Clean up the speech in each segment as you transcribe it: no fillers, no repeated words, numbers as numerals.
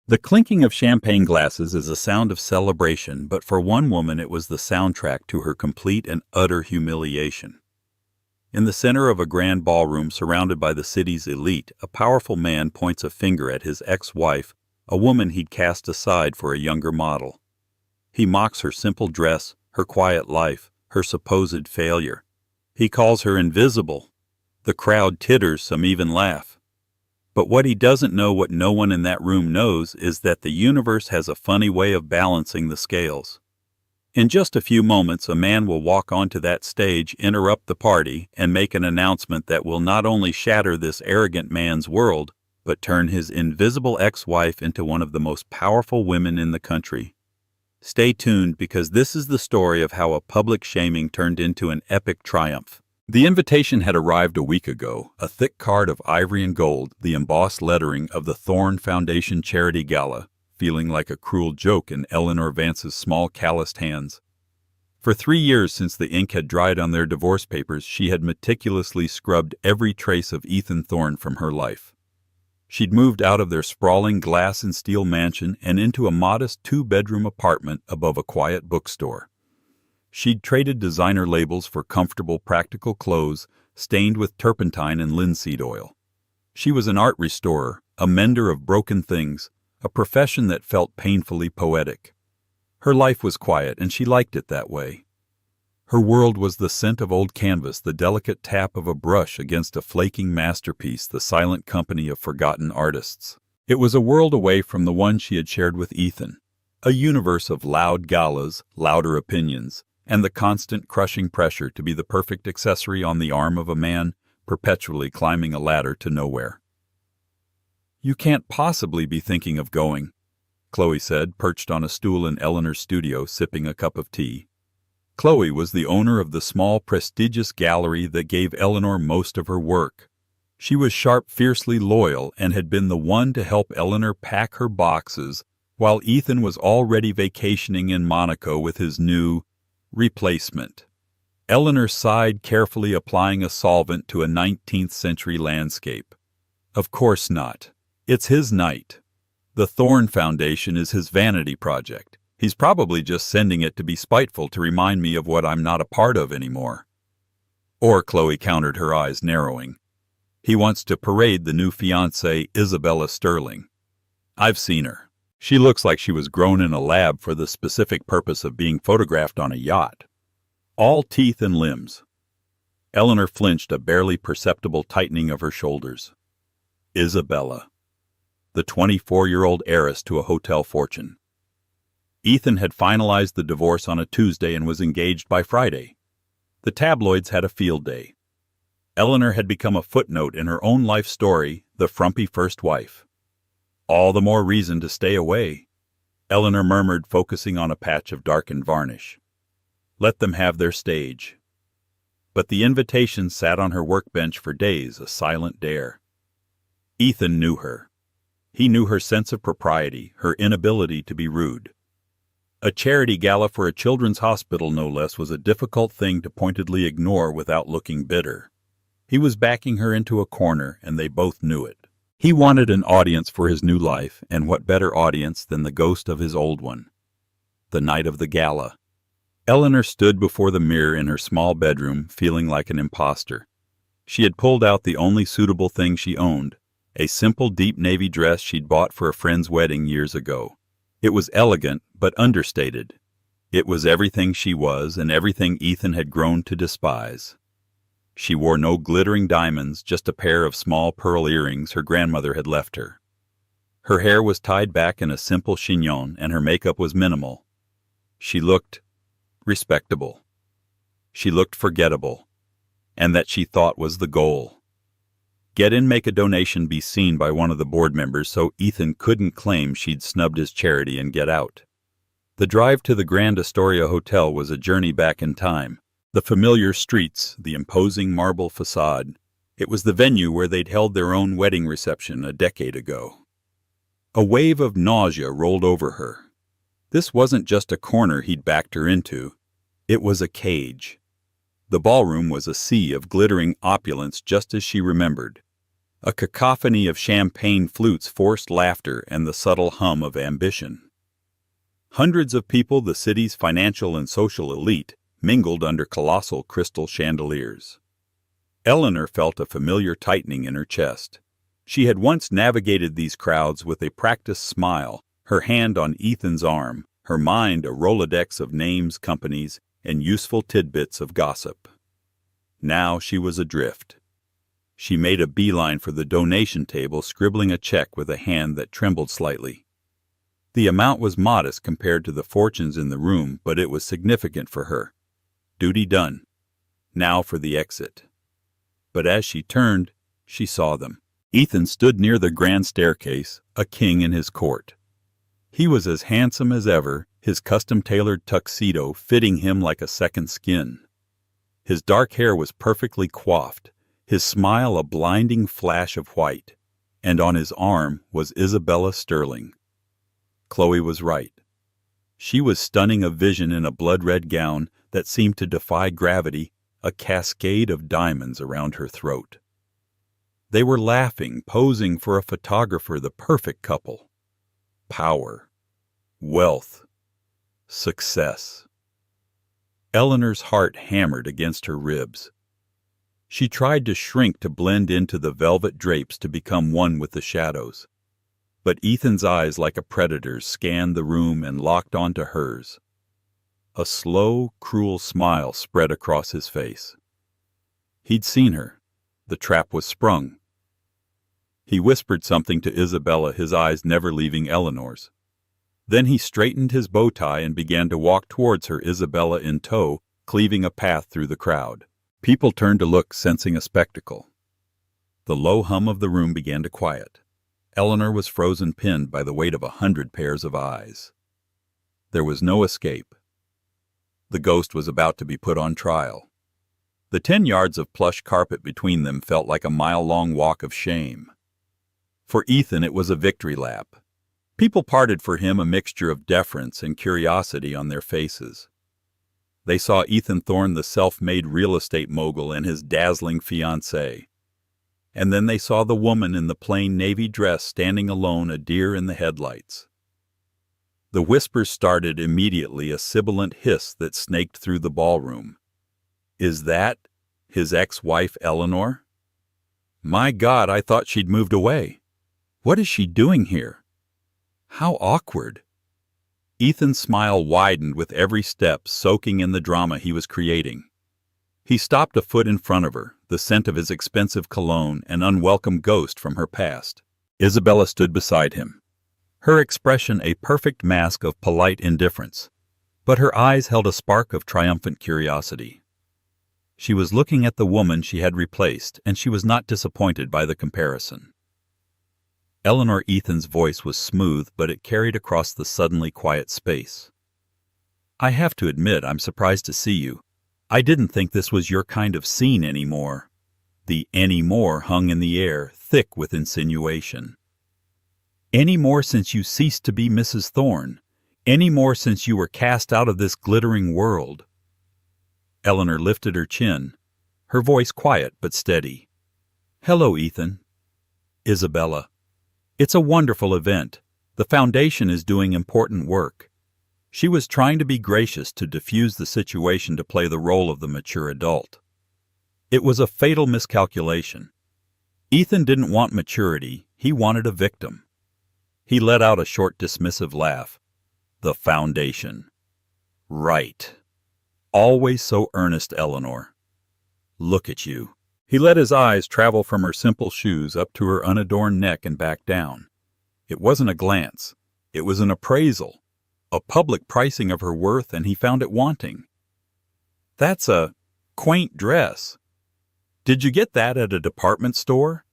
The clinking of champagne glasses is a sound of celebration, but for one woman it was the soundtrack to her complete and utter humiliation. In the center of a grand ballroom surrounded by the city's elite, a powerful man points a finger at his ex-wife, a woman he'd cast aside for a younger model. He mocks her simple dress, her quiet life, her supposed failure. He calls her invisible. The crowd titters, some even laugh. But what he doesn't know, what no one in that room knows, is that the universe has a funny way of balancing the scales. In just a few moments, a man will walk onto that stage, interrupt the party, and make an announcement that will not only shatter this arrogant man's world, but turn his invisible ex-wife into one of the most powerful women in the country. Stay tuned, because this is the story of how a public shaming turned into an epic triumph. The invitation had arrived a week ago, a thick card of ivory and gold, the embossed lettering of the Thorne Foundation Charity Gala, feeling like a cruel joke in Eleanor Vance's small, calloused hands. For 3 years since the ink had dried on their divorce papers, she had meticulously scrubbed every trace of Ethan Thorne from her life. She'd moved out of their sprawling glass and steel mansion and into a modest 2-bedroom apartment above a quiet bookstore. She'd traded designer labels for comfortable, practical clothes stained with turpentine and linseed oil. She was an art restorer, a mender of broken things, a profession that felt painfully poetic. Her life was quiet, and she liked it that way. Her world was the scent of old canvas, the delicate tap of a brush against a flaking masterpiece, the silent company of forgotten artists. It was a world away from the one she had shared with Ethan, a universe of loud galas, louder opinions, and the constant crushing pressure to be the perfect accessory on the arm of a man perpetually climbing a ladder to nowhere. "You can't possibly be thinking of going," Chloe said, perched on a stool in Eleanor's studio, sipping a cup of tea. Chloe was the owner of the small, prestigious gallery that gave Eleanor most of her work. She was sharp, fiercely loyal, and had been the one to help Eleanor pack her boxes, while Ethan was already vacationing in Monaco with his new replacement. Eleanor sighed, carefully applying a solvent to a 19th-century landscape. "Of course not. It's his night. The Thorne Foundation is his vanity project. He's probably just sending it to be spiteful, to remind me of what I'm not a part of anymore." Or, Chloe countered, her eyes narrowing, "he wants to parade the new fiancée, Isabella Sterling. I've seen her. She looks like she was grown in a lab for the specific purpose of being photographed on a yacht. All teeth and limbs." Eleanor flinched, a barely perceptible tightening of her shoulders. Isabella. The 24-year-old heiress to a hotel fortune. Ethan had finalized the divorce on a Tuesday and was engaged by Friday. The tabloids had a field day. Eleanor had become a footnote in her own life story, the frumpy first wife. "All the more reason to stay away," Eleanor murmured, focusing on a patch of darkened varnish. "Let them have their stage." But the invitation sat on her workbench for days, a silent dare. Ethan knew her. He knew her sense of propriety, her inability to be rude. A charity gala for a children's hospital, no less, was a difficult thing to pointedly ignore without looking bitter. He was backing her into a corner, and they both knew it. He wanted an audience for his new life, and what better audience than the ghost of his old one? The night of the gala. Eleanor stood before the mirror in her small bedroom, feeling like an imposter. She had pulled out the only suitable thing she owned, a simple deep navy dress she'd bought for a friend's wedding years ago. It was elegant, but understated. It was everything she was, and everything Ethan had grown to despise. She wore no glittering diamonds, just a pair of small pearl earrings her grandmother had left her. Her hair was tied back in a simple chignon, and her makeup was minimal. She looked respectable. She looked forgettable, and that she thought was the goal. Get in, make a donation, be seen by one of the board members so Ethan couldn't claim she'd snubbed his charity, and get out. The drive to the Grand Astoria Hotel was a journey back in time. The familiar streets, the imposing marble facade. It was the venue where they'd held their own wedding reception a decade ago. A wave of nausea rolled over her. This wasn't just a corner he'd backed her into. It was a cage. The ballroom was a sea of glittering opulence, just as she remembered. A cacophony of champagne flutes forced laughter and the subtle hum of ambition. Hundreds of people, the city's financial and social elite, mingled under colossal crystal chandeliers. Eleanor felt a familiar tightening in her chest. She had once navigated these crowds with a practiced smile, her hand on Ethan's arm, her mind a Rolodex of names, companies, and useful tidbits of gossip. Now she was adrift. She made a beeline for the donation table, scribbling a check with a hand that trembled slightly. The amount was modest compared to the fortunes in the room, but it was significant for her. Duty done. Now for the exit. But as she turned, she saw them. Ethan stood near the grand staircase, a king in his court. He was as handsome as ever, his custom-tailored tuxedo fitting him like a second skin. His dark hair was perfectly coiffed, his smile a blinding flash of white, and on his arm was Isabella Sterling. Chloe was right. She was stunning, a vision in a blood-red gown that seemed to defy gravity, a cascade of diamonds around her throat. They were laughing, posing for a photographer, the perfect couple. Power, wealth, success. Eleanor's heart hammered against her ribs. She tried to shrink, to blend into the velvet drapes, to become one with the shadows. But Ethan's eyes, like a predator's, scanned the room and locked onto hers. A slow, cruel smile spread across his face. He'd seen her. The trap was sprung. He whispered something to Isabella, his eyes never leaving Eleanor's. Then he straightened his bow tie and began to walk towards her, Isabella in tow, cleaving a path through the crowd. People turned to look, sensing a spectacle. The low hum of the room began to quiet. Eleanor was frozen, pinned by the weight of 100 pairs of eyes. There was no escape. The ghost was about to be put on trial. The 10 yards of plush carpet between them felt like a mile-long walk of shame. For Ethan it was a victory lap. People parted for him, a mixture of deference and curiosity on their faces. They saw Ethan Thorne, the self-made real estate mogul, and his dazzling fiancée. And then they saw the woman in the plain navy dress standing alone, a deer in the headlights. The whispers started immediately, a sibilant hiss that snaked through the ballroom. Is that his ex-wife Eleanor? My God, I thought she'd moved away. What is she doing here? How awkward. Ethan's smile widened with every step, soaking in the drama he was creating. He stopped a foot in front of her, the scent of his expensive cologne, an unwelcome ghost from her past. Isabella stood beside him, her expression a perfect mask of polite indifference, but her eyes held a spark of triumphant curiosity. She was looking at the woman she had replaced, and she was not disappointed by the comparison. Eleanor Ethan's voice was smooth, but it carried across the suddenly quiet space. I have to admit, I'm surprised to see you. I didn't think this was your kind of scene anymore. The anymore hung in the air, thick with insinuation. Any more since you ceased to be Mrs. Thorne? Any more since you were cast out of this glittering world? Eleanor lifted her chin, her voice quiet but steady. Hello, Ethan. Isabella. It's a wonderful event. The foundation is doing important work. She was trying to be gracious, to diffuse the situation, to play the role of the mature adult. It was a fatal miscalculation. Ethan didn't want maturity, he wanted a victim. He let out a short dismissive laugh. The foundation. Right. Always so earnest, Eleanor. Look at you. He let his eyes travel from her simple shoes up to her unadorned neck and back down. It wasn't a glance. It was an appraisal, a public pricing of her worth, and he found it wanting. That's a quaint dress. Did you get that at a department store?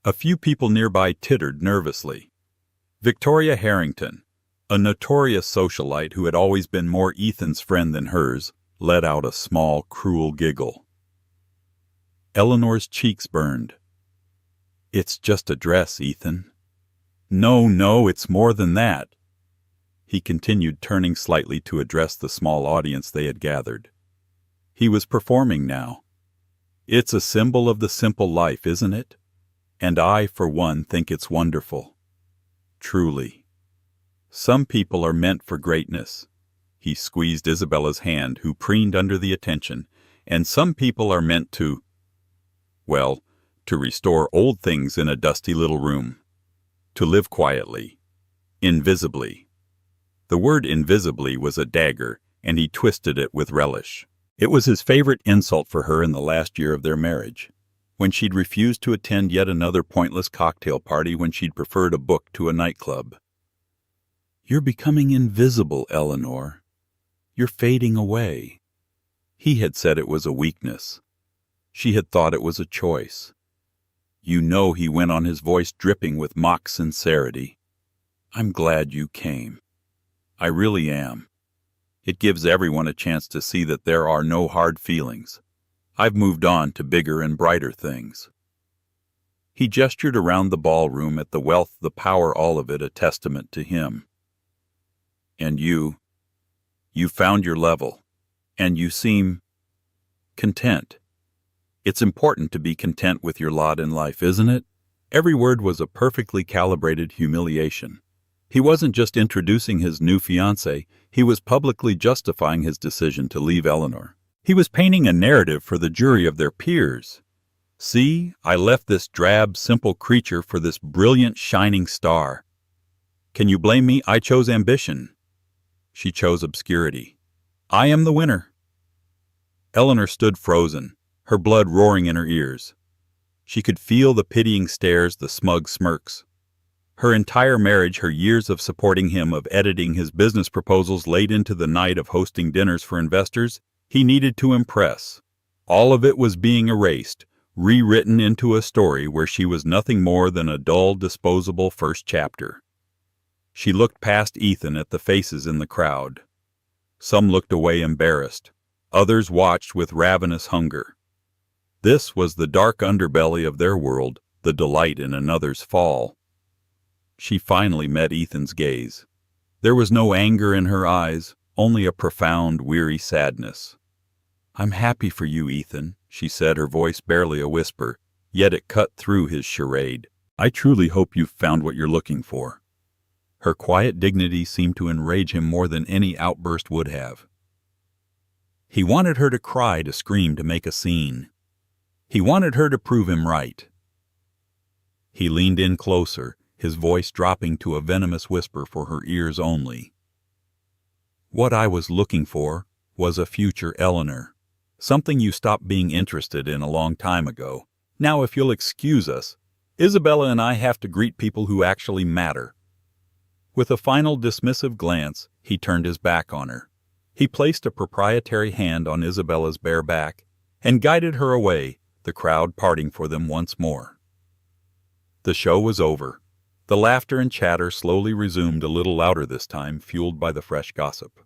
A few people nearby tittered nervously. Victoria Harrington, a notorious socialite who had always been more Ethan's friend than hers, let out a small, cruel giggle. Eleanor's cheeks burned. It's just a dress, Ethan. No, it's more than that. He continued, turning slightly to address the small audience they had gathered. He was performing now. It's a symbol of the simple life, isn't it? And I, for one, think it's wonderful. Truly. Some people are meant for greatness. He squeezed Isabella's hand, who preened under the attention. And some people are meant to, well, to restore old things in a dusty little room. To live quietly. Invisibly. The word invisibly was a dagger, and he twisted it with relish. It was his favorite insult for her in the last year of their marriage, when she'd refused to attend yet another pointless cocktail party when she'd preferred a book to a nightclub. "You're becoming invisible, Eleanor. You're fading away." He had said it was a weakness. She had thought it was a choice. "You know," he went on, his voice dripping with mock sincerity, "I'm glad you came. I really am. It gives everyone a chance to see that there are no hard feelings. I've moved on to bigger and brighter things." He gestured around the ballroom at the wealth, the power, all of it a testament to him. "And you found your level, and you seem content. It's important to be content with your lot in life, isn't it?" Every word was a perfectly calibrated humiliation. He wasn't just introducing his new fiancée, he was publicly justifying his decision to leave Eleanor. He was painting a narrative for the jury of their peers. "See, I left this drab, simple creature for this brilliant, shining star. Can you blame me? I chose ambition. She chose obscurity. I am the winner." Eleanor stood frozen, her blood roaring in her ears. She could feel the pitying stares, the smug smirks. Her entire marriage, her years of supporting him, of editing his business proposals late into the night, of hosting dinners for investors, he needed to impress. All of it was being erased, rewritten into a story where she was nothing more than a dull, disposable first chapter. She looked past Ethan at the faces in the crowd. Some looked away embarrassed. Others watched with ravenous hunger. This was the dark underbelly of their world, the delight in another's fall. She finally met Ethan's gaze. There was no anger in her eyes, only a profound, weary sadness. "I'm happy for you, Ethan," she said, her voice barely a whisper, yet it cut through his charade. "I truly hope you've found what you're looking for." Her quiet dignity seemed to enrage him more than any outburst would have. He wanted her to cry, to scream, to make a scene. He wanted her to prove him right. He leaned in closer, his voice dropping to a venomous whisper for her ears only. "What I was looking for was a future Eleanor. Something you stopped being interested in a long time ago. Now, if you'll excuse us, Isabella and I have to greet people who actually matter." With a final dismissive glance, he turned his back on her. He placed a proprietary hand on Isabella's bare back and guided her away, the crowd parting for them once more. The show was over. The laughter and chatter slowly resumed, a little louder this time, fueled by the fresh gossip.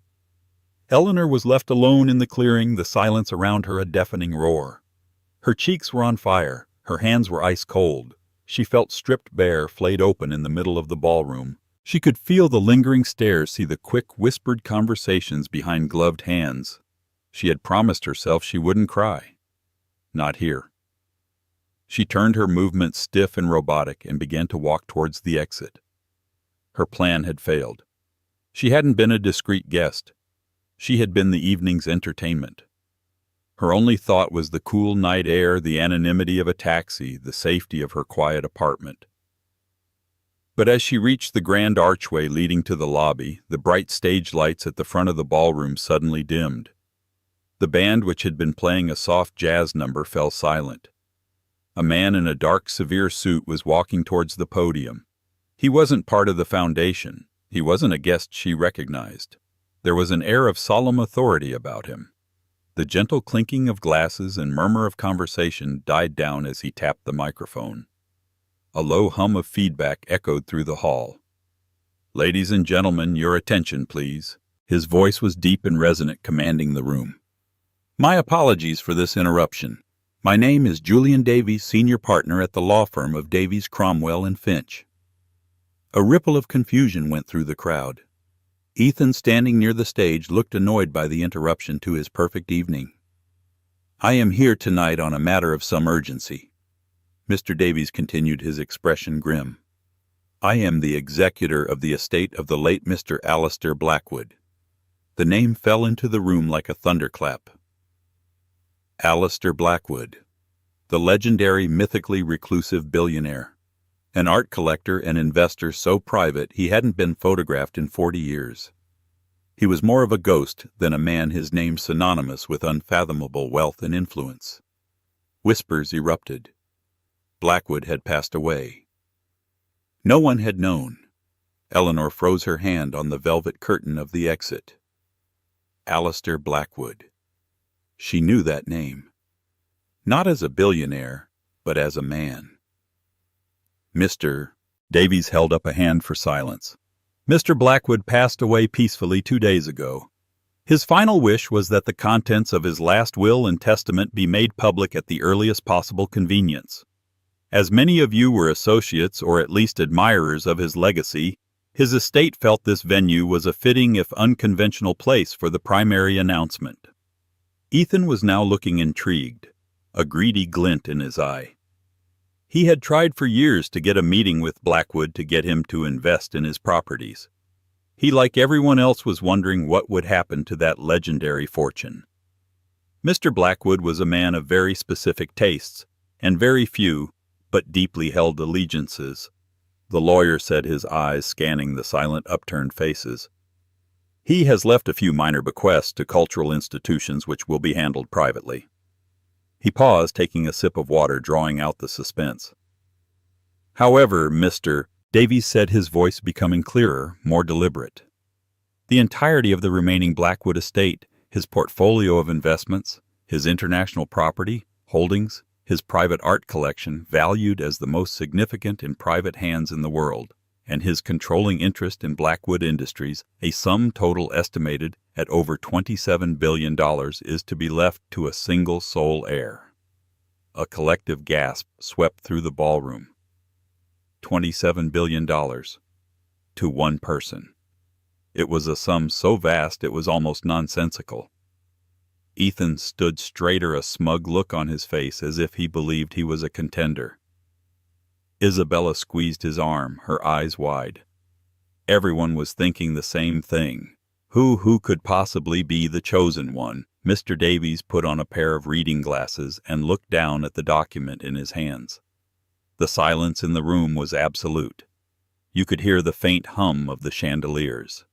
Eleanor was left alone in the clearing, the silence around her a deafening roar. Her cheeks were on fire, her hands were ice cold. She felt stripped bare, flayed open in the middle of the ballroom. She could feel the lingering stares, see the quick, whispered conversations behind gloved hands. She had promised herself she wouldn't cry. Not here. She turned her movements stiff and robotic and began to walk towards the exit. Her plan had failed. She hadn't been a discreet guest. She had been the evening's entertainment. Her only thought was the cool night air, the anonymity of a taxi, the safety of her quiet apartment. But as she reached the grand archway leading to the lobby, the bright stage lights at the front of the ballroom suddenly dimmed. The band, which had been playing a soft jazz number, fell silent. A man in a dark, severe suit was walking towards the podium. He wasn't part of the foundation. He wasn't a guest she recognized. There was an air of solemn authority about him. The gentle clinking of glasses and murmur of conversation died down as he tapped the microphone. A low hum of feedback echoed through the hall. "Ladies and gentlemen, your attention, please." His voice was deep and resonant, commanding the room. "My apologies for this interruption. My name is Julian Davies, senior partner at the law firm of Davies, Cromwell and Finch." A ripple of confusion went through the crowd. Ethan, standing near the stage, looked annoyed by the interruption to his perfect evening. "I am here tonight on a matter of some urgency." Mr. Davies continued, his expression grim. "I am the executor of the estate of the late Mr. Alistair Blackwood." The name fell into the room like a thunderclap. Alistair Blackwood, the legendary, mythically reclusive billionaire, an art collector and investor so private he hadn't been photographed in 40 years. He was more of a ghost than a man, his name synonymous with unfathomable wealth and influence. Whispers erupted. Blackwood had passed away. No one had known. Eleanor froze her hand on the velvet curtain of the exit. Alistair Blackwood. She knew that name. Not as a billionaire, but as a man. Mr. Davies held up a hand for silence. Mr. Blackwood passed away peacefully 2 days ago. His final wish was that the contents of his last will and testament be made public at the earliest possible convenience. As many of you were associates or at least admirers of his legacy, his estate felt this venue was a fitting if unconventional place for the primary announcement. Ethan was now looking intrigued, a greedy glint in his eye. He had tried for years to get a meeting with Blackwood to get him to invest in his properties. He, like everyone else, was wondering what would happen to that legendary fortune. Mr. Blackwood was a man of very specific tastes, and very few, but deeply held allegiances. The lawyer said, his eyes scanning the silent upturned faces. He has left a few minor bequests to cultural institutions which will be handled privately. He paused, taking a sip of water, drawing out the suspense. However, Mr. Davies said, his voice becoming clearer, more deliberate. The entirety of the remaining Blackwood estate, his portfolio of investments, his international property, holdings, his private art collection, valued as the most significant in private hands in the world, and his controlling interest in Blackwood Industries, a sum total estimated at over $27 billion, is to be left to a single sole heir. A collective gasp swept through the ballroom. $27 billion. To one person. It was a sum so vast it was almost nonsensical. Ethan stood straighter, a smug look on his face as if he believed he was a contender. Isabella squeezed his arm, her eyes wide. Everyone was thinking the same thing. Who could possibly be the chosen one? Mr. Davies put on a pair of reading glasses and looked down at the document in his hands. The silence in the room was absolute. You could hear the faint hum of the chandeliers.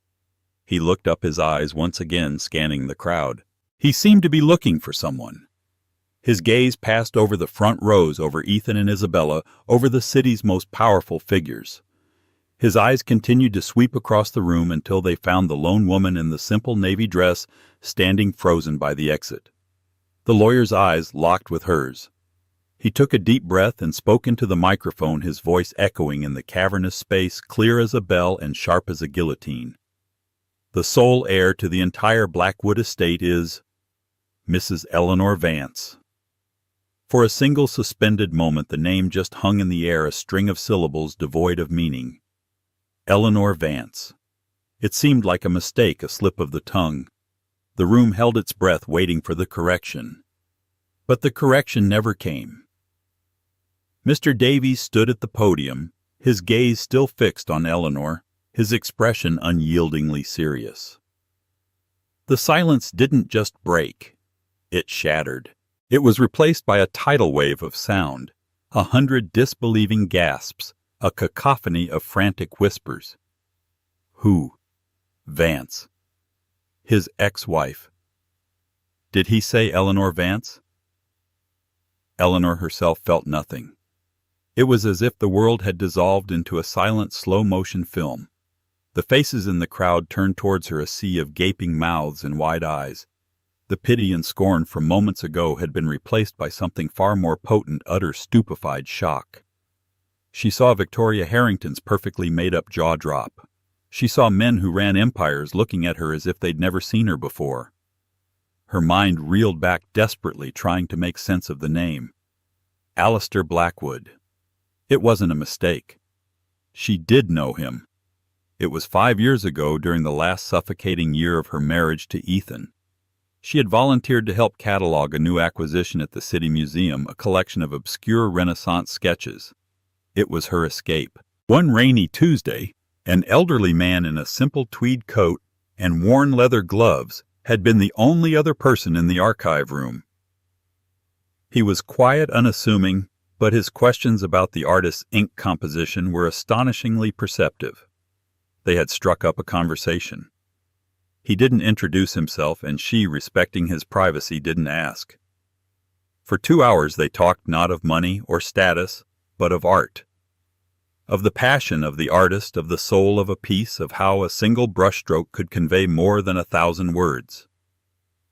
He looked up, his eyes once again scanning the crowd. He seemed to be looking for someone. His gaze passed over the front rows, over Ethan and Isabella, over the city's most powerful figures. His eyes continued to sweep across the room until they found the lone woman in the simple navy dress standing frozen by the exit. The lawyer's eyes locked with hers. He took a deep breath and spoke into the microphone, his voice echoing in the cavernous space, clear as a bell and sharp as a guillotine. The sole heir to the entire Blackwood estate is Mrs. Eleanor Vance. For a single suspended moment the name just hung in the air, a string of syllables devoid of meaning. Eleanor Vance. It seemed like a mistake, a slip of the tongue. The room held its breath, waiting for the correction. But the correction never came. Mr. Davies stood at the podium, his gaze still fixed on Eleanor, his expression unyieldingly serious. The silence didn't just break. It shattered. It was replaced by a tidal wave of sound, 100 disbelieving gasps, a cacophony of frantic whispers. Who? Vance. His ex-wife. Did he say Eleanor Vance? Eleanor herself felt nothing. It was as if the world had dissolved into a silent, slow-motion film. The faces in the crowd turned towards her, a sea of gaping mouths and wide eyes. The pity and scorn from moments ago had been replaced by something far more potent, utter, stupefied shock. She saw Victoria Harrington's perfectly made-up jaw drop. She saw men who ran empires looking at her as if they'd never seen her before. Her mind reeled back desperately, trying to make sense of the name. Alistair Blackwood. It wasn't a mistake. She did know him. It was 5 years ago, during the last suffocating year of her marriage to Ethan. She had volunteered to help catalog a new acquisition at the City Museum, a collection of obscure Renaissance sketches. It was her escape. One rainy Tuesday, an elderly man in a simple tweed coat and worn leather gloves had been the only other person in the archive room. He was quiet, unassuming, but his questions about the artist's ink composition were astonishingly perceptive. They had struck up a conversation. He didn't introduce himself, and she, respecting his privacy, didn't ask. For 2 hours they talked not of money or status, but of art. Of the passion of the artist, of the soul of a piece, of how a single brushstroke could convey more than 1,000 words.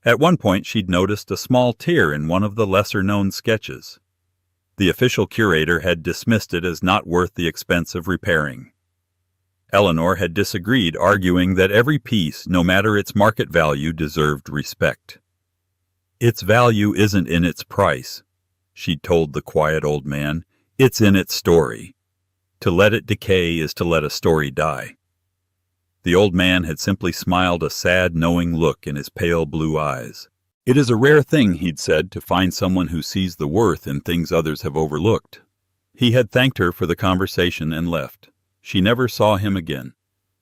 At one point she'd noticed a small tear in one of the lesser-known sketches. The official curator had dismissed it as not worth the expense of repairing. Eleanor had disagreed, arguing that every piece, no matter its market value, deserved respect. "Its value isn't in its price," she'd told the quiet old man. "It's in its story. To let it decay is to let a story die." The old man had simply smiled, a sad, knowing look in his pale blue eyes. "It is a rare thing," he'd said, "to find someone who sees the worth in things others have overlooked." He had thanked her for the conversation and left. She never saw him again.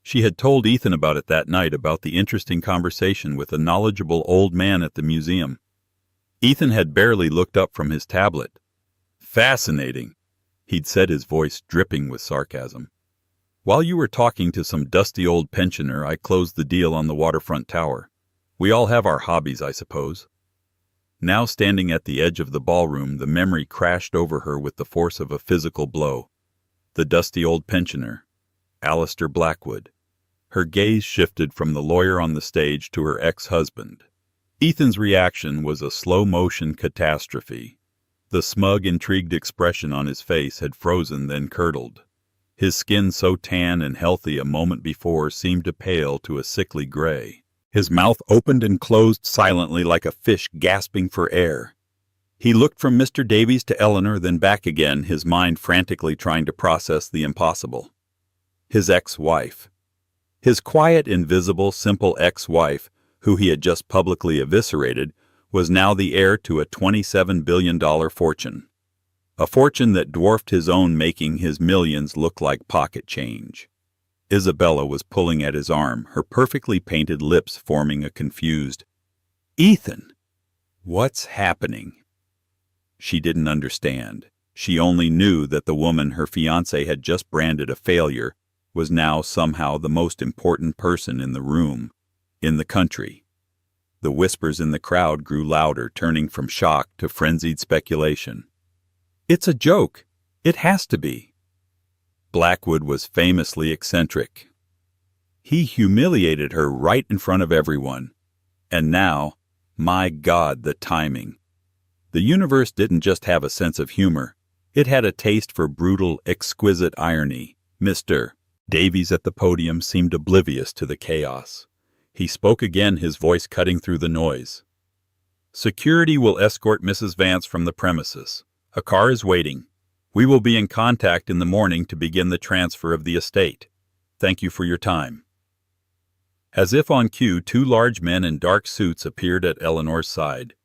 She had told Ethan about it that night, about the interesting conversation with a knowledgeable old man at the museum. Ethan had barely looked up from his tablet. "Fascinating," he'd said, his voice dripping with sarcasm. "While you were talking to some dusty old pensioner, I closed the deal on the waterfront tower. We all have our hobbies, I suppose." Now, standing at the edge of the ballroom, the memory crashed over her with the force of a physical blow. The dusty old pensioner, Alistair Blackwood. Her gaze shifted from the lawyer on the stage to her ex-husband. Ethan's reaction was a slow-motion catastrophe. The smug, intrigued expression on his face had frozen, then curdled. His skin, so tan and healthy a moment before, seemed to pale to a sickly gray. His mouth opened and closed silently like a fish gasping for air. He looked from Mr. Davies to Eleanor, then back again, his mind frantically trying to process the impossible. His ex-wife. His quiet, invisible, simple ex-wife, who he had just publicly eviscerated, was now the heir to a $27 billion fortune. A fortune that dwarfed his own, making his millions look like pocket change. Isabella was pulling at his arm, her perfectly painted lips forming a confused, "Ethan, what's happening?" She didn't understand. She only knew that the woman her fiancé had just branded a failure was now somehow the most important person in the room, in the country. The whispers in the crowd grew louder, turning from shock to frenzied speculation. "It's a joke. It has to be." Blackwood was famously eccentric. He humiliated her right in front of everyone. And now, my God, the timing. The universe didn't just have a sense of humor. It had a taste for brutal, exquisite irony. Mr. Davies at the podium seemed oblivious to the chaos. He spoke again, his voice cutting through the noise. "Security will escort Mrs. Vance from the premises. A car is waiting. We will be in contact in the morning to begin the transfer of the estate. Thank you for your time." As if on cue, 2 large men in dark suits appeared at Eleanor's side.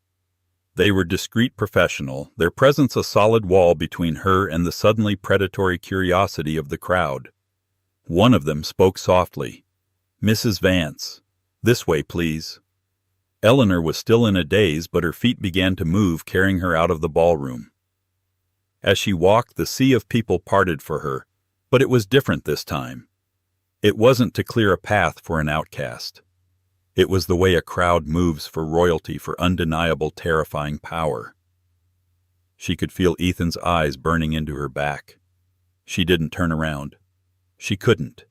They were discreet, professional, their presence a solid wall between her and the suddenly predatory curiosity of the crowd. One of them spoke softly. "Mrs. Vance, this way, please." Eleanor was still in a daze, but her feet began to move, carrying her out of the ballroom. As she walked, the sea of people parted for her, but it was different this time. It wasn't to clear a path for an outcast. It was the way a crowd moves for royalty, for undeniable, terrifying power. She could feel Ethan's eyes burning into her back. She didn't turn around. She couldn't.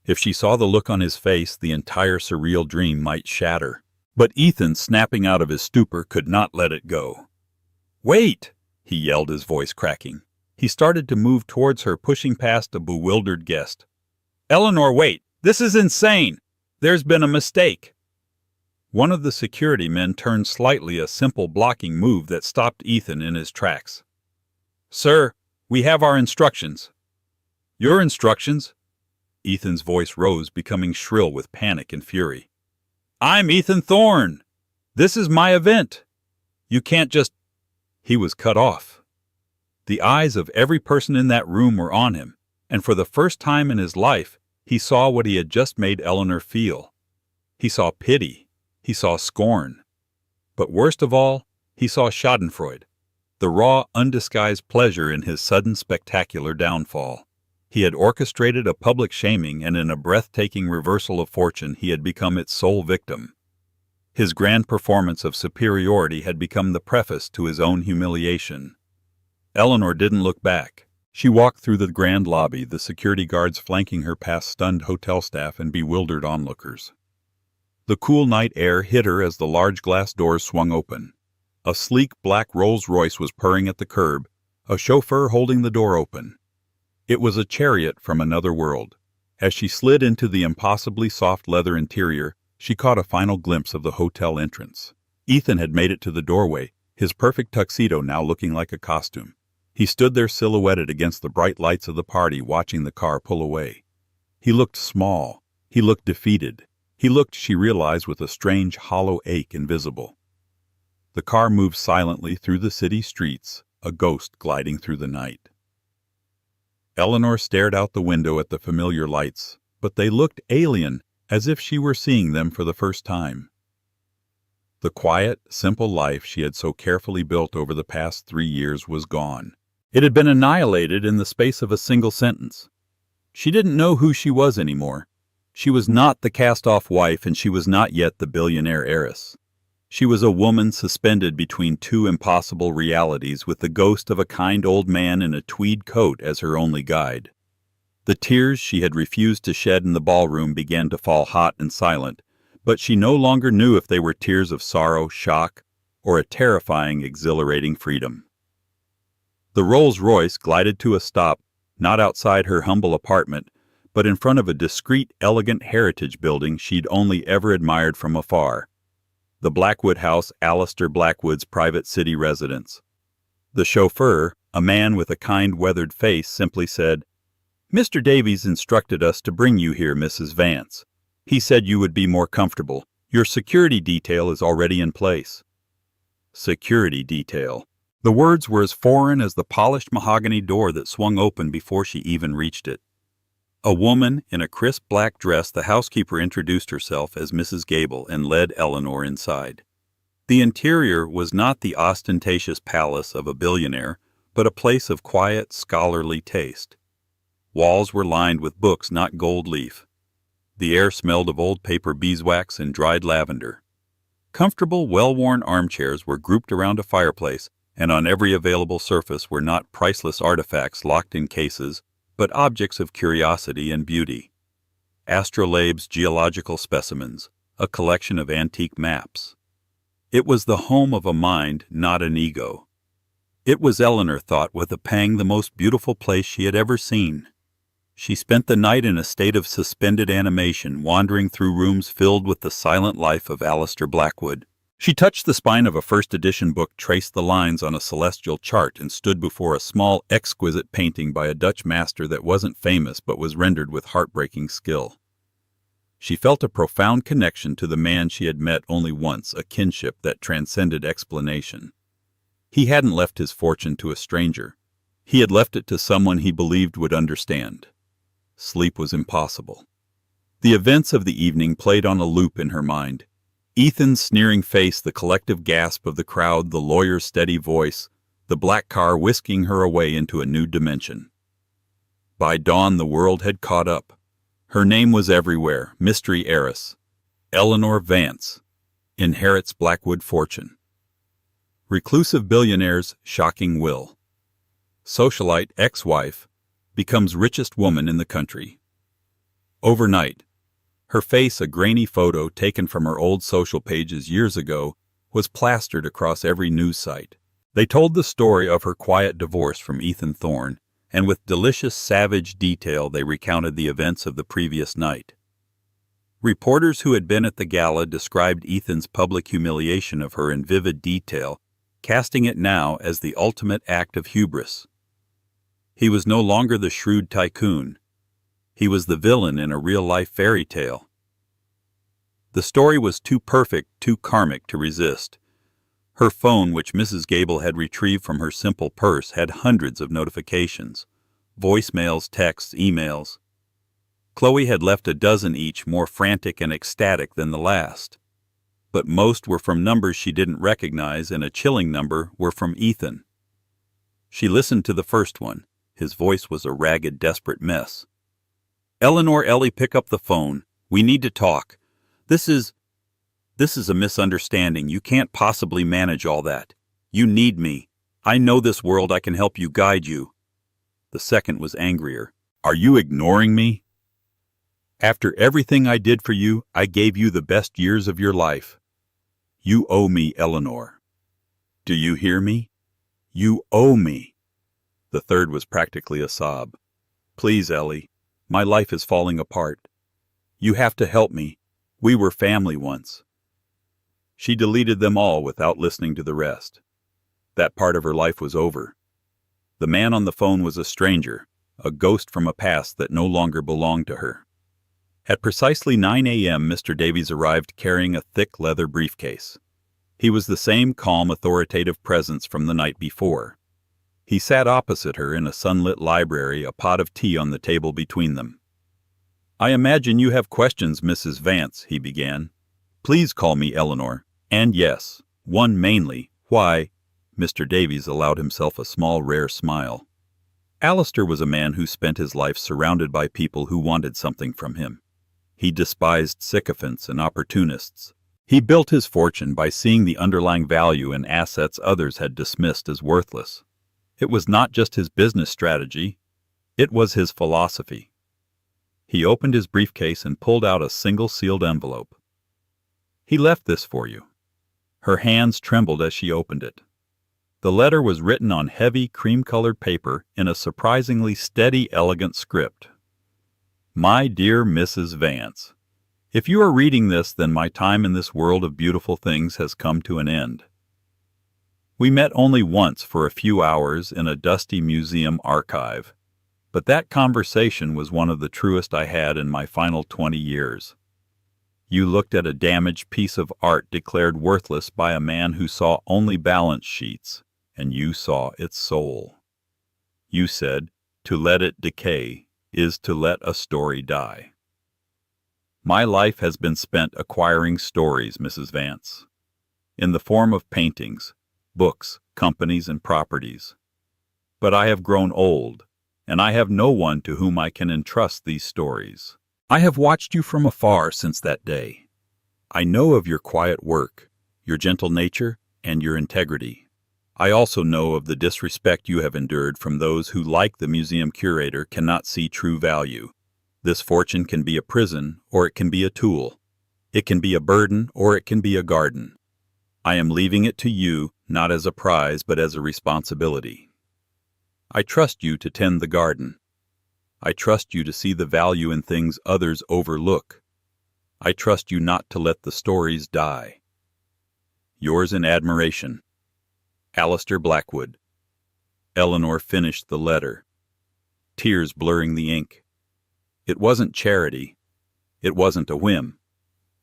If she saw the look on his face, the entire surreal dream might shatter. But Ethan, snapping out of his stupor, could not let it go. "Wait!" he yelled, his voice cracking. He started to move towards her, pushing past a bewildered guest. "Eleanor, wait! This is insane! There's been a mistake." One of the security men turned slightly, a simple blocking move that stopped Ethan in his tracks. "Sir, we have our instructions." "Your instructions?" Ethan's voice rose, becoming shrill with panic and fury. "I'm Ethan Thorne!" "This is my event. You can't just—" He was cut off. The eyes of every person in that room were on him, and for the first time in his life, he saw what he had just made Eleanor feel. He saw pity. He saw scorn. But worst of all, he saw schadenfreude, the raw, undisguised pleasure in his sudden spectacular downfall. He had orchestrated a public shaming, and in a breathtaking reversal of fortune he had become its sole victim. His grand performance of superiority had become the preface to his own humiliation. Eleanor didn't look back. She walked through the grand lobby, the security guards flanking her past stunned hotel staff and bewildered onlookers. The cool night air hit her as the large glass doors swung open. A sleek black Rolls-Royce was purring at the curb, a chauffeur holding the door open. It was a chariot from another world. As she slid into the impossibly soft leather interior, she caught a final glimpse of the hotel entrance. Ethan had made it to the doorway, his perfect tuxedo now looking like a costume. He stood there silhouetted against the bright lights of the party, watching the car pull away. He looked small. He looked defeated. He looked, she realized, with a strange, hollow ache invisible. The car moved silently through the city streets, a ghost gliding through the night. Eleanor stared out the window at the familiar lights, but they looked alien, as if she were seeing them for the first time. The quiet, simple life she had so carefully built over the past 3 years was gone. It had been annihilated in the space of a single sentence. She didn't know who she was anymore. She was not the cast-off wife, and she was not yet the billionaire heiress. She was a woman suspended between two impossible realities, with the ghost of a kind old man in a tweed coat as her only guide. The tears she had refused to shed in the ballroom began to fall hot and silent, but she no longer knew if they were tears of sorrow, shock, or a terrifying, exhilarating freedom. The Rolls-Royce glided to a stop, not outside her humble apartment, but in front of a discreet, elegant heritage building she'd only ever admired from afar. The Blackwood house, Alistair Blackwood's private city residence. The chauffeur, a man with a kind, weathered face, simply said, "Mr. Davies instructed us to bring you here, Mrs. Vance. He said you would be more comfortable. Your security detail is already in place." Security detail. The words were as foreign as the polished mahogany door that swung open before she even reached it. A woman in a crisp black dress, the housekeeper introduced herself as Mrs. Gable and led Eleanor inside. The interior was not the ostentatious palace of a billionaire, but a place of quiet, scholarly taste. Walls were lined with books, not gold leaf. The air smelled of old paper beeswax and dried lavender. Comfortable, well-worn armchairs were grouped around a fireplace, and on every available surface were not priceless artifacts locked in cases, but objects of curiosity and beauty. Astrolabe's geological specimens, a collection of antique maps. It was the home of a mind, not an ego. It was, Eleanor thought with a pang, the most beautiful place she had ever seen. She spent the night in a state of suspended animation, wandering through rooms filled with the silent life of Alistair Blackwood. She touched the spine of a first-edition book, traced the lines on a celestial chart, and stood before a small, exquisite painting by a Dutch master that wasn't famous but was rendered with heartbreaking skill. She felt a profound connection to the man she had met only once, a kinship that transcended explanation. He hadn't left his fortune to a stranger. He had left it to someone he believed would understand. Sleep was impossible. The events of the evening played on a loop in her mind. Ethan's sneering face, the collective gasp of the crowd, the lawyer's steady voice, the black car whisking her away into a new dimension. By dawn, the world had caught up. Her name was everywhere, mystery heiress. Eleanor Vance inherits Blackwood fortune. Reclusive billionaire's shocking will. Socialite ex-wife becomes richest woman in the country. Overnight, her face, a grainy photo taken from her old social pages years ago, was plastered across every news site. They told the story of her quiet divorce from Ethan Thorne, and with delicious, savage detail they recounted the events of the previous night. Reporters who had been at the gala described Ethan's public humiliation of her in vivid detail, casting it now as the ultimate act of hubris. He was no longer the shrewd tycoon. He was the villain in a real-life fairy tale. The story was too perfect, too karmic to resist. Her phone, which Mrs. Gable had retrieved from her simple purse, had hundreds of notifications. Voicemails, texts, emails. Chloe had left a dozen each, more frantic and ecstatic than the last. But most were from numbers she didn't recognize, and a chilling number were from Ethan. She listened to the first one. His voice was a ragged, desperate mess. "Eleanor, Ellie, pick up the phone. We need to talk. This is a misunderstanding. You can't possibly manage all that. You need me. I know this world. I can help you, guide you." The second was angrier. "Are you ignoring me? After everything I did for you, I gave you the best years of your life. You owe me, Eleanor. Do you hear me? You owe me." The third was practically a sob. "Please, Ellie. My life is falling apart. You have to help me. We were family once." She deleted them all without listening to the rest. That part of her life was over. The man on the phone was a stranger, a ghost from a past that no longer belonged to her. At precisely 9 a.m., Mr. Davies arrived carrying a thick leather briefcase. He was the same calm, authoritative presence from the night before. He sat opposite her in a sunlit library, a pot of tea on the table between them. "I imagine you have questions, Mrs. Vance," he began. "Please call me Eleanor. And yes, one mainly, why—" Mr. Davies allowed himself a small, rare smile. Alistair was a man who spent his life surrounded by people who wanted something from him. He despised sycophants and opportunists. He built his fortune by seeing the underlying value in assets others had dismissed as worthless. It was not just his business strategy, it was his philosophy. He opened his briefcase and pulled out a single sealed envelope. "He left this for you." Her hands trembled as she opened it. The letter was written on heavy, cream-colored paper in a surprisingly steady, elegant script. "My dear Mrs. Vance, if you are reading this, then my time in this world of beautiful things has come to an end. We met only once for a few hours in a dusty museum archive, but that conversation was one of the truest I had in my final 20 years. You looked at a damaged piece of art declared worthless by a man who saw only balance sheets, and you saw its soul. You said, to let it decay is to let a story die. My life has been spent acquiring stories, Mrs. Vance, in the form of paintings, books, companies, and properties. But I have grown old, and I have no one to whom I can entrust these stories. I have watched you from afar since that day. I know of your quiet work, your gentle nature, and your integrity. I also know of the disrespect you have endured from those who, like the museum curator, cannot see true value. This fortune can be a prison, or it can be a tool. It can be a burden, or it can be a garden. I am leaving it to you, not as a prize, but as a responsibility. I trust you to tend the garden. I trust you to see the value in things others overlook. I trust you not to let the stories die. Yours in admiration, Alistair Blackwood." Eleanor finished the letter, tears blurring the ink. It wasn't charity. It wasn't a whim.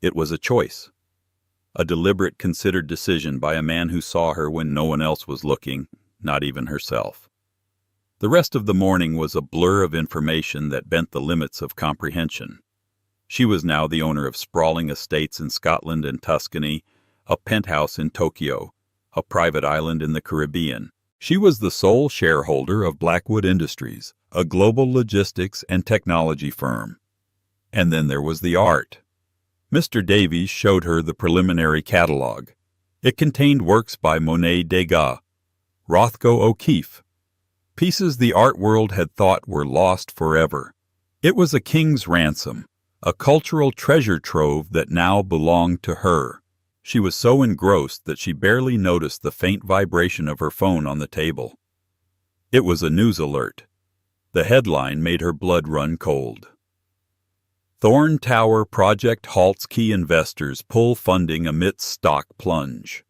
It was a choice. A deliberate, considered decision by a man who saw her when no one else was looking, not even herself. The rest of the morning was a blur of information that bent the limits of comprehension. She was now the owner of sprawling estates in Scotland and Tuscany, a penthouse in Tokyo, a private island in the Caribbean. She was the sole shareholder of Blackwood Industries, a global logistics and technology firm. And then there was the art. Mr. Davies showed her the preliminary catalog. It contained works by Monet Degas, Rothko O'Keeffe, pieces the art world had thought were lost forever. It was a king's ransom, a cultural treasure trove that now belonged to her. She was so engrossed that she barely noticed the faint vibration of her phone on the table. It was a news alert. The headline made her blood run cold. Thorne Tower project halts, key investors pull funding amidst stock plunge.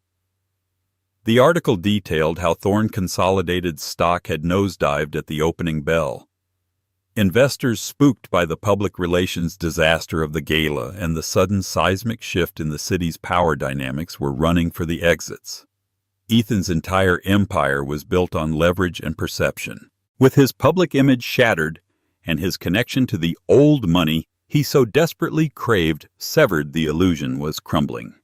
The article detailed how Thorne Consolidated's stock had nosedived at the opening bell. Investors, spooked by the public relations disaster of the gala and the sudden seismic shift in the city's power dynamics, were running for the exits. Ethan's entire empire was built on leverage and perception. With his public image shattered and his connection to the old money he so desperately craved severed, the illusion was crumbling.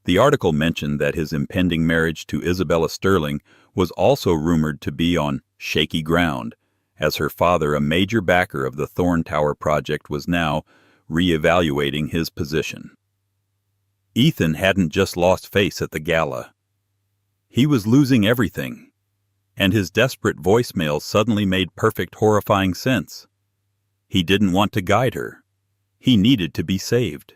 The article mentioned that his impending marriage to Isabella Sterling was also rumored to be on shaky ground, as her father, a major backer of the Thorne Tower project, was now re-evaluating his position. Ethan hadn't just lost face at the gala. He was losing everything, and his desperate voicemail suddenly made perfect, horrifying sense. He didn't want to guide her. He needed to be saved.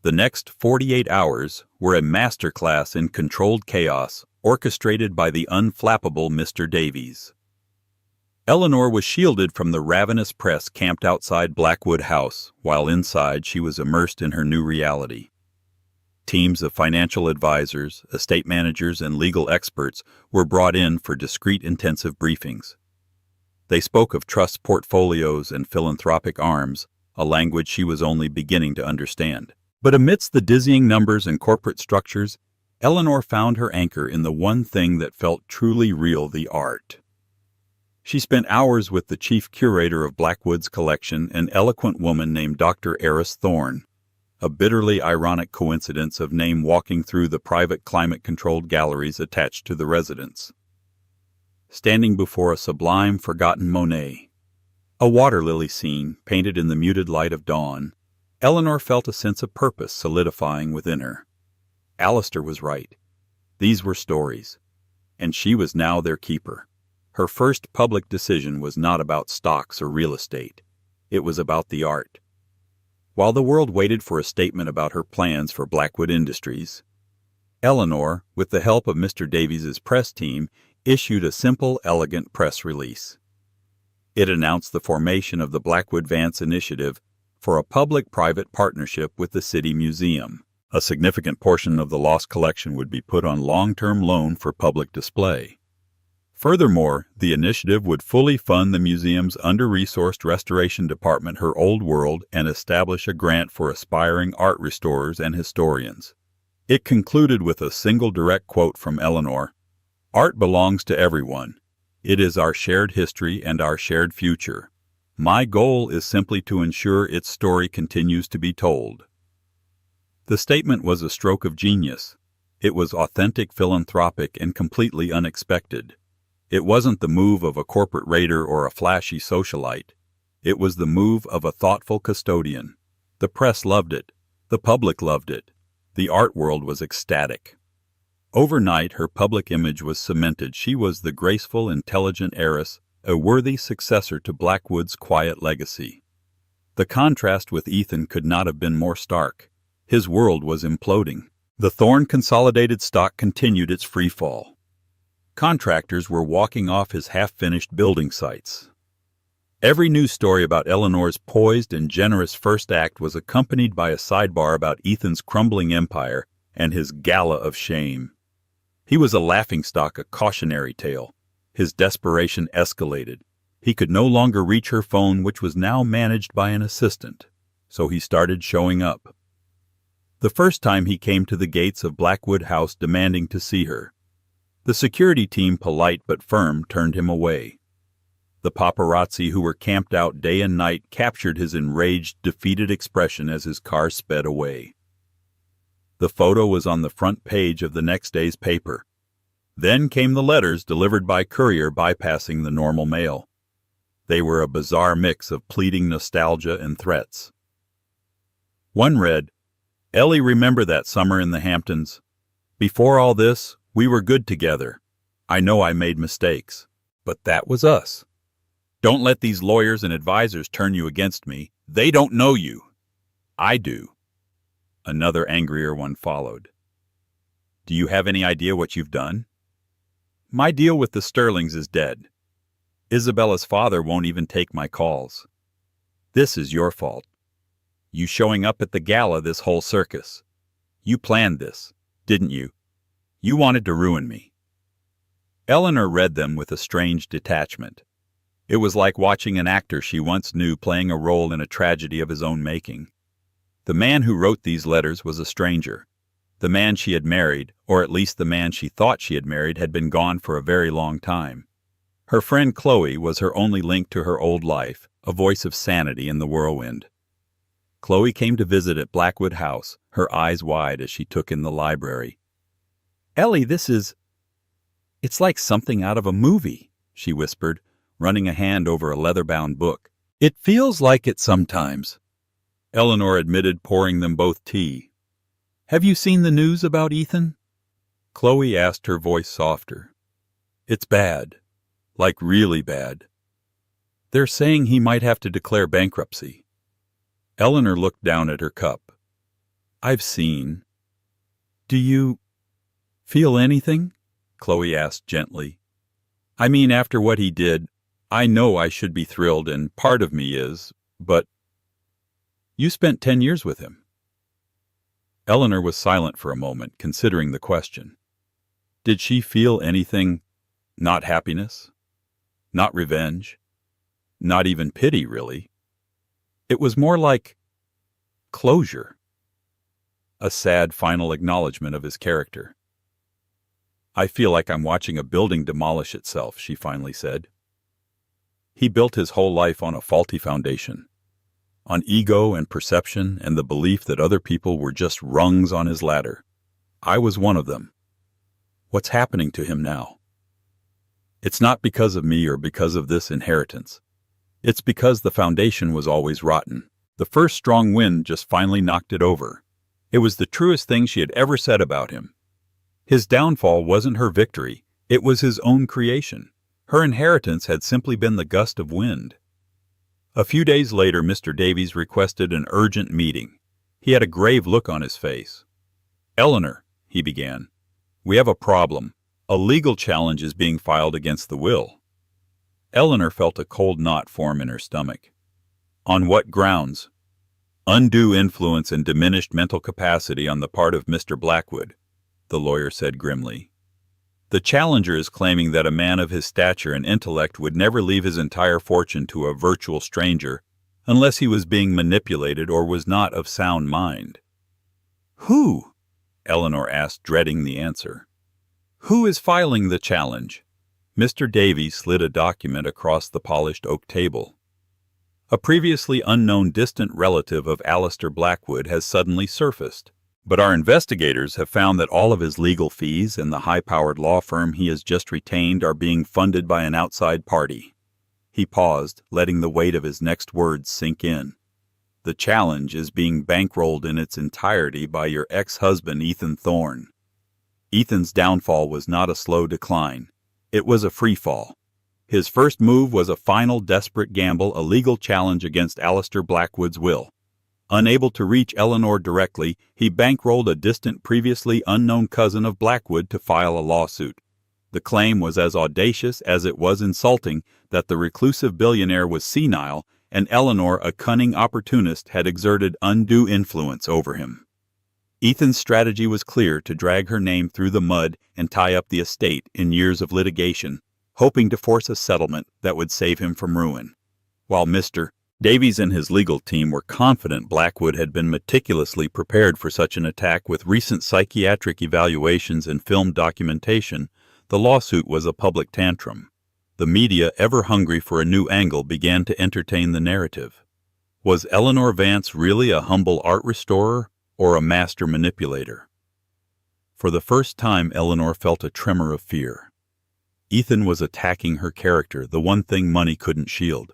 The next 48 hours were a masterclass in controlled chaos, orchestrated by the unflappable Mr. Davies. Eleanor was shielded from the ravenous press camped outside Blackwood House, while inside she was immersed in her new reality. Teams of financial advisors, estate managers, and legal experts were brought in for discreet, intensive briefings. They spoke of trust portfolios and philanthropic arms, a language she was only beginning to understand. But amidst the dizzying numbers and corporate structures, Eleanor found her anchor in the one thing that felt truly real: the art. She spent hours with the chief curator of Blackwood's collection, an eloquent woman named Dr. Eris Thorne, a bitterly ironic coincidence of name walking through the private climate-controlled galleries attached to the residence. Standing before a sublime, forgotten Monet, a water lily scene painted in the muted light of dawn, Eleanor felt a sense of purpose solidifying within her. Alistair was right. These were stories, and she was now their keeper. Her first public decision was not about stocks or real estate. It was about the art. While the world waited for a statement about her plans for Blackwood Industries, Eleanor, with the help of Mr. Davies's press team, issued a simple, elegant press release. It announced the formation of the Blackwood Vance Initiative for a public-private partnership with the City Museum. A significant portion of the lost collection would be put on long-term loan for public display. Furthermore, the initiative would fully fund the museum's under-resourced restoration department, Her Old World, and establish a grant for aspiring art restorers and historians. It concluded with a single direct quote from Eleanor: "Art belongs to everyone. It is our shared history and our shared future. My goal is simply to ensure its story continues to be told." The statement was a stroke of genius. It was authentic, philanthropic, and completely unexpected. It wasn't the move of a corporate raider or a flashy socialite. It was the move of a thoughtful custodian. The press loved it. The public loved it. The art world was ecstatic. Overnight, her public image was cemented. She was the graceful, intelligent heiress, a worthy successor to Blackwood's quiet legacy. The contrast with Ethan could not have been more stark. His world was imploding. The Thorne consolidated stock continued its free fall. Contractors were walking off his half-finished building sites. Every news story about Eleanor's poised and generous first act was accompanied by a sidebar about Ethan's crumbling empire and his gala of shame. He was a laughingstock, a cautionary tale. His desperation escalated. He could no longer reach her phone, which was now managed by an assistant, so he started showing up. The first time he came to the gates of Blackwood House demanding to see her. The security team, polite but firm, turned him away. The paparazzi who were camped out day and night captured his enraged, defeated expression as his car sped away. The photo was on the front page of the next day's paper. Then came the letters delivered by courier, bypassing the normal mail. They were a bizarre mix of pleading nostalgia and threats. One read, "Ellie, remember that summer in the Hamptons? Before all this, we were good together. I know I made mistakes, but that was us. Don't let these lawyers and advisors turn you against me. They don't know you. I do." Another angrier one followed. "Do you have any idea what you've done? My deal with the Sterlings is dead. Isabella's father won't even take my calls. This is your fault. You showing up at the gala, this whole circus. You planned this, didn't you? You wanted to ruin me." Eleanor read them with a strange detachment. It was like watching an actor she once knew playing a role in a tragedy of his own making. The man who wrote these letters was a stranger. The man she had married, or at least the man she thought she had married, had been gone for a very long time. Her friend Chloe was her only link to her old life, a voice of sanity in the whirlwind. Chloe came to visit at Blackwood House, her eyes wide as she took in the library. "Ellie, it's like something out of a movie," she whispered, running a hand over a leather-bound book. "It feels like it sometimes," Eleanor admitted, pouring them both tea. "Have you seen the news about Ethan?" Chloe asked, her voice softer. "It's bad. Like really bad. They're saying he might have to declare bankruptcy." Eleanor looked down at her cup. "I've seen." "Do you feel anything?" Chloe asked gently. "I mean, after what he did, I know I should be thrilled, and part of me is, but you spent 10 years with him." Eleanor was silent for a moment, considering the question. Did she feel anything? Not happiness? Not revenge? Not even pity, really. It was more like closure. A sad final acknowledgement of his character. "I feel like I'm watching a building demolish itself," she finally said. "He built his whole life on a faulty foundation, on ego and perception and the belief that other people were just rungs on his ladder. I was one of them. What's happening to him now? It's not because of me or because of this inheritance. It's because the foundation was always rotten. The first strong wind just finally knocked it over. It was the truest thing she had ever said about him. His downfall wasn't her victory. It was his own creation. Her inheritance had simply been the gust of wind." A few days later, Mr. Davies requested an urgent meeting. He had a grave look on his face. "Eleanor," he began, "we have a problem. A legal challenge is being filed against the will." Eleanor felt a cold knot form in her stomach. "On what grounds?" "Undue influence and diminished mental capacity on the part of Mr. Blackwood," the lawyer said grimly. "The challenger is claiming that a man of his stature and intellect would never leave his entire fortune to a virtual stranger unless he was being manipulated or was not of sound mind." "Who?" Eleanor asked, dreading the answer. "Who is filing the challenge?" Mr. Davies slid a document across the polished oak table. "A previously unknown distant relative of Alistair Blackwood has suddenly surfaced, but our investigators have found that all of his legal fees and the high-powered law firm he has just retained are being funded by an outside party." He paused, letting the weight of his next words sink in. "The challenge is being bankrolled in its entirety by your ex-husband, Ethan Thorne." Ethan's downfall was not a slow decline. It was a free fall. His first move was a final desperate gamble, a legal challenge against Alistair Blackwood's will. Unable to reach Eleanor directly, he bankrolled a distant, previously unknown cousin of Blackwood to file a lawsuit. The claim was as audacious as it was insulting that the reclusive billionaire was senile and Eleanor, a cunning opportunist, had exerted undue influence over him. Ethan's strategy was clear: to drag her name through the mud and tie up the estate in years of litigation, hoping to force a settlement that would save him from ruin. While Mr. Davies and his legal team were confident Blackwood had been meticulously prepared for such an attack with recent psychiatric evaluations and film documentation, the lawsuit was a public tantrum. The media, ever hungry for a new angle, began to entertain the narrative. Was Eleanor Vance really a humble art restorer or a master manipulator? For the first time, Eleanor felt a tremor of fear. Ethan was attacking her character, the one thing money couldn't shield.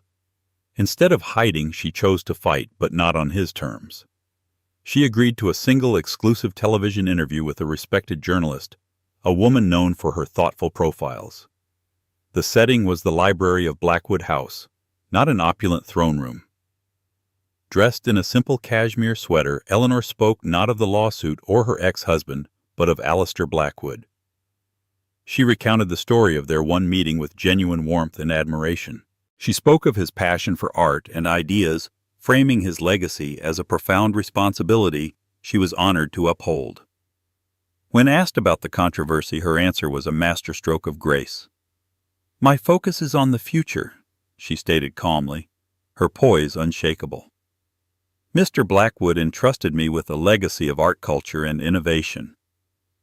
Instead of hiding, she chose to fight, but not on his terms. She agreed to a single exclusive television interview with a respected journalist, a woman known for her thoughtful profiles. The setting was the library of Blackwood House, not an opulent throne room. Dressed in a simple cashmere sweater, Eleanor spoke not of the lawsuit or her ex-husband, but of Alistair Blackwood. She recounted the story of their one meeting with genuine warmth and admiration. She spoke of his passion for art and ideas, framing his legacy as a profound responsibility she was honored to uphold. When asked about the controversy, her answer was a masterstroke of grace. "My focus is on the future," she stated calmly, her poise unshakable. Mr. Blackwood entrusted me with a legacy of art culture and innovation.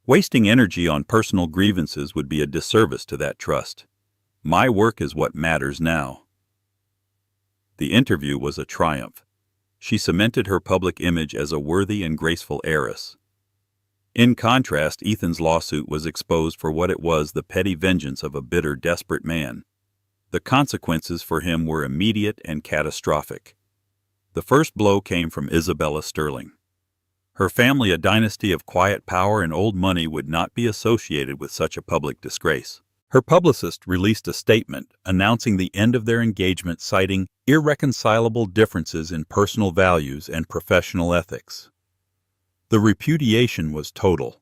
Wasting energy on personal grievances would be a disservice to that trust. My work is what matters now. The interview was a triumph. She cemented her public image as a worthy and graceful heiress. In contrast, Ethan's lawsuit was exposed for what it was, the petty vengeance of a bitter, desperate man. The consequences for him were immediate and catastrophic. The first blow came from Isabella Sterling. Her family, a dynasty of quiet power and old money, would not be associated with such a public disgrace. Her publicist released a statement announcing the end of their engagement, citing irreconcilable differences in personal values and professional ethics. The repudiation was total.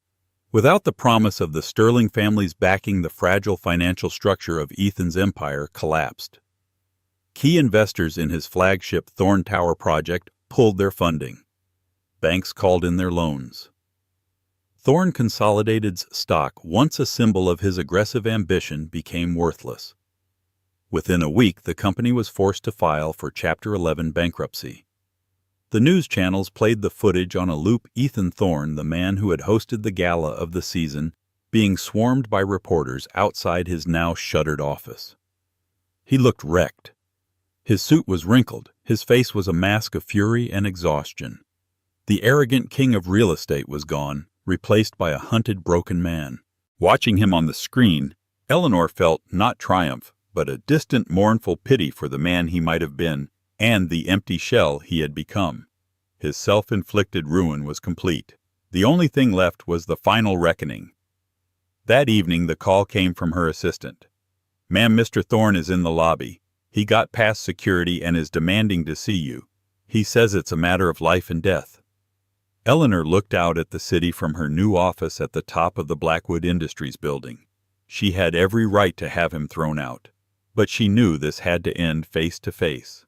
Without the promise of the Sterling family's backing, the fragile financial structure of Ethan's empire collapsed. Key investors in his flagship Thorne Tower project pulled their funding. Banks called in their loans. Thorne Consolidated's stock, once a symbol of his aggressive ambition, became worthless. Within a week, the company was forced to file for Chapter 11 bankruptcy. The news channels played the footage on a loop: Ethan Thorne, the man who had hosted the gala of the season, being swarmed by reporters outside his now shuttered office. He looked wrecked. His suit was wrinkled, his face was a mask of fury and exhaustion. The arrogant king of real estate was gone, replaced by a hunted, broken man. Watching him on the screen, Eleanor felt not triumph, but a distant, mournful pity for the man he might have been and the empty shell he had become. His self-inflicted ruin was complete. The only thing left was the final reckoning. That evening, the call came from her assistant. "Ma'am, Mr. Thorne is in the lobby. He got past security and is demanding to see you. He says it's a matter of life and death." Eleanor looked out at the city from her new office at the top of the Blackwood Industries building. She had every right to have him thrown out, but she knew this had to end face to face.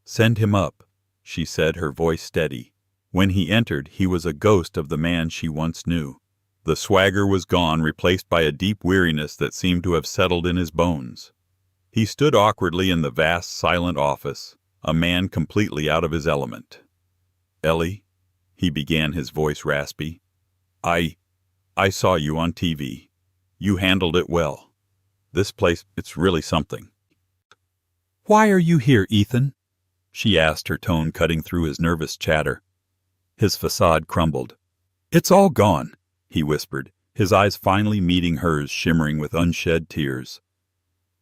"Send him up," she said, her voice steady. When he entered, he was a ghost of the man she once knew. The swagger was gone, replaced by a deep weariness that seemed to have settled in his bones. He stood awkwardly in the vast, silent office, a man completely out of his element. "Ellie," he began, his voice raspy, I saw you on TV. You handled it well. This place, it's really something." "Why are you here, Ethan?" she asked, her tone cutting through his nervous chatter. His facade crumbled. "It's all gone," he whispered, his eyes finally meeting hers, shimmering with unshed tears.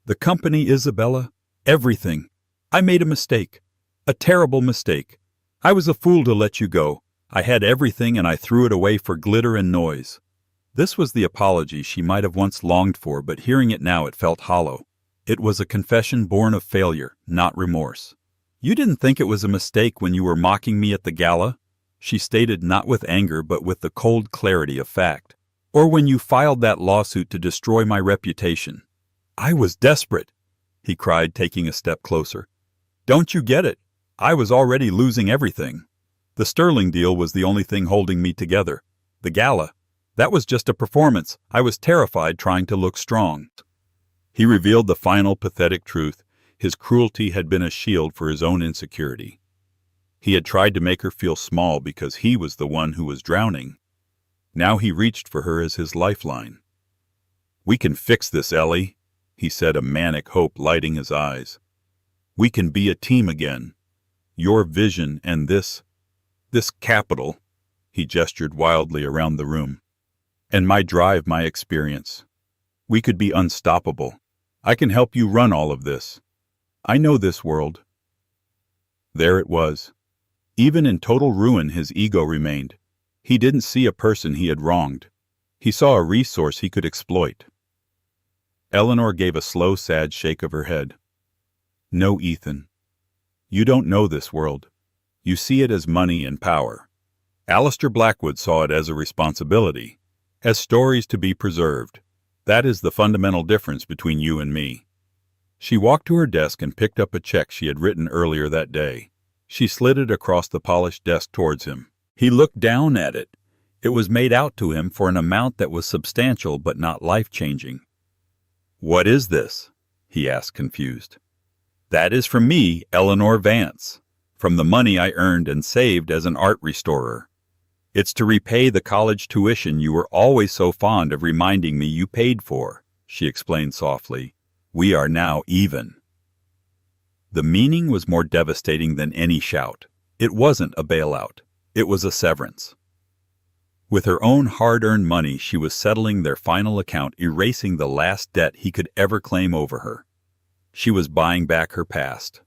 "The company, Isabella, everything. I made a mistake. A terrible mistake. I was a fool to let you go. I had everything and I threw it away for glitter and noise." This was the apology she might have once longed for, but hearing it now, it felt hollow. It was a confession born of failure, not remorse. "You didn't think it was a mistake when you were mocking me at the gala?" she stated, not with anger but with the cold clarity of fact. "Or when you filed that lawsuit to destroy my reputation?" "I was desperate," he cried, taking a step closer. "Don't you get it? I was already losing everything. The Sterling deal was the only thing holding me together. The gala, that was just a performance. I was terrified, trying to look strong." He revealed the final pathetic truth. His cruelty had been a shield for his own insecurity. He had tried to make her feel small because he was the one who was drowning. Now he reached for her as his lifeline. "We can fix this, Ellie," he said, a manic hope lighting his eyes. "We can be a team again. Your vision and this capital," he gestured wildly around the room, "and my drive, my experience. We could be unstoppable. I can help you run all of this. I know this world." There it was. Even in total ruin, his ego remained. He didn't see a person he had wronged. He saw a resource he could exploit. Eleanor gave a slow, sad shake of her head. "No, Ethan. You don't know this world. You see it as money and power. Alistair Blackwood saw it as a responsibility, as stories to be preserved. That is the fundamental difference between you and me." She walked to her desk and picked up a check she had written earlier that day. She slid it across the polished desk towards him. He looked down at it. It was made out to him for an amount that was substantial but not life-changing. "What is this?" he asked, confused. That is from me, Eleanor Vance, from the money I earned and saved as an art restorer. It's to repay the college tuition you were always so fond of reminding me you paid for, she explained softly. We are now even. The meaning was more devastating than any shout. It wasn't a bailout. It was a severance. With her own hard-earned money, she was settling their final account, erasing the last debt he could ever claim over her. She was buying back her past.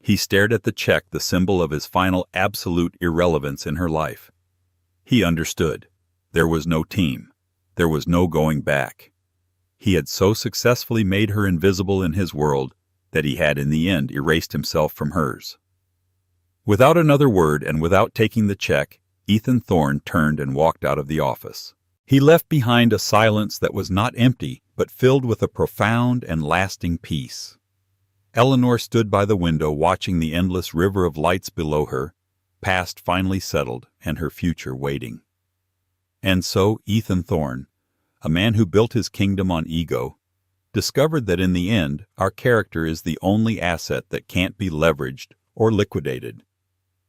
He stared at the check, the symbol of his final absolute irrelevance in her life. He understood. There was no team. There was no going back. He had so successfully made her invisible in his world that he had in the end erased himself from hers. Without another word and without taking the check, Ethan Thorne turned and walked out of the office. He left behind a silence that was not empty, but filled with a profound and lasting peace. Eleanor stood by the window watching the endless river of lights below her, past finally settled and her future waiting. And so Ethan Thorne, a man who built his kingdom on ego, discovered that in the end our character is the only asset that can't be leveraged or liquidated.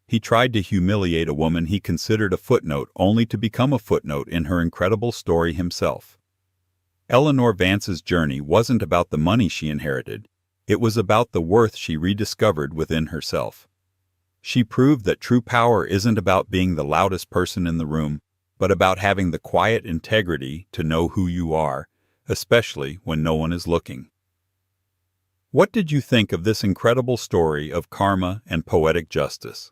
He tried to humiliate a woman he considered a footnote, only to become a footnote in her incredible story himself. Eleanor Vance's journey wasn't about the money she inherited. It was about the worth she rediscovered within herself. She proved that true power isn't about being the loudest person in the room, but about having the quiet integrity to know who you are, especially when no one is looking. What did you think of this incredible story of karma and poetic justice?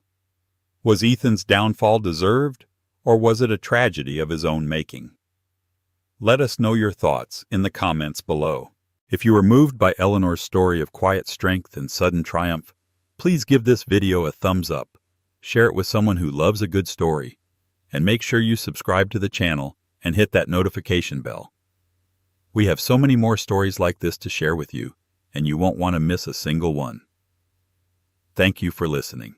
Was Ethan's downfall deserved, or was it a tragedy of his own making? Let us know your thoughts in the comments below. If you were moved by Eleanor's story of quiet strength and sudden triumph, please give this video a thumbs up, share it with someone who loves a good story, and make sure you subscribe to the channel and hit that notification bell. We have so many more stories like this to share with you, and you won't want to miss a single one. Thank you for listening.